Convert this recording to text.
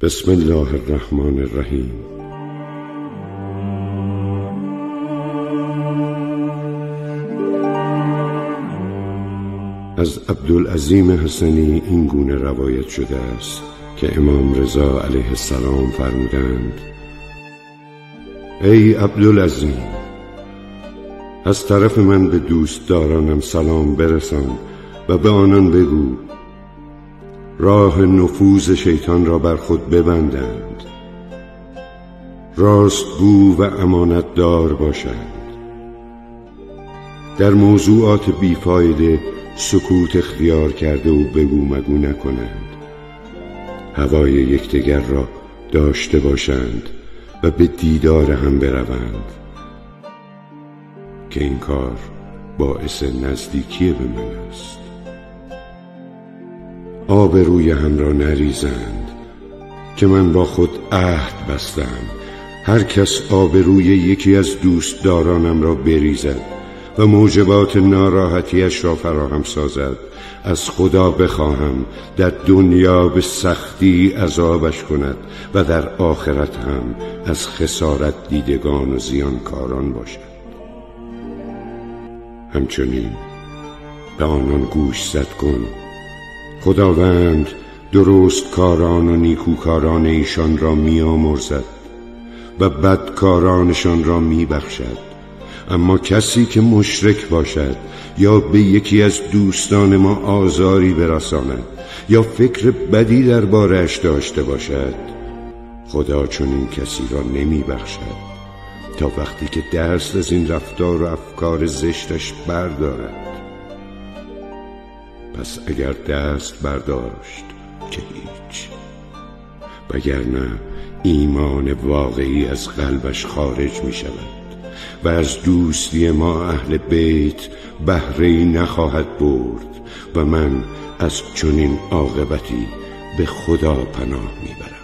بسم الله الرحمن الرحیم. از عبدالعظیم حسنی این گونه روایت شده است که امام رضا علیه السلام فرمودند: ای عبدالعظیم، از طرف من به دوستدارانم سلام برسان و به آنان بگو راه نفوذ شیطان را بر خود ببندند، راستگو و امانتدار باشند، در موضوعات بیفایده سکوت اختیار کرده و بگو مگو نکنند، هوای یکدیگر را داشته باشند و به دیدار هم بروند که این کار باعث نزدیکی به من است. آبروی هم را نریزند که من با خود عهد بستم هر کس آبروی یکی از دوستدارانم را بریزد و موجبات ناراحتیش را فراهم سازد، از خدا بخواهم در دنیا به سختی عذابش کند و در آخرت هم از خسارت دیدگان و زیانکاران باشد. همچنین به آنان گوش زد کن. خداوند درست کاران و نیکوکاران ایشان را می‌آمرزد و بدکارانشان را می‌بخشد، اما کسی که مشرک باشد یا به یکی از دوستان ما آزاری برساند یا فکر بدی درباره‌اش داشته باشد، خدا چنین کسی را نمی‌بخشد تا وقتی که دست از این رفتار و افکار زشتش بردارد. پس اگر دست برداشت که هیچ، وگرنه ایمان واقعی از قلبش خارج می شود و از دوستی ما اهل بیت بهره‌ای نخواهد برد و من از چنین عاقبتی به خدا پناه می برم.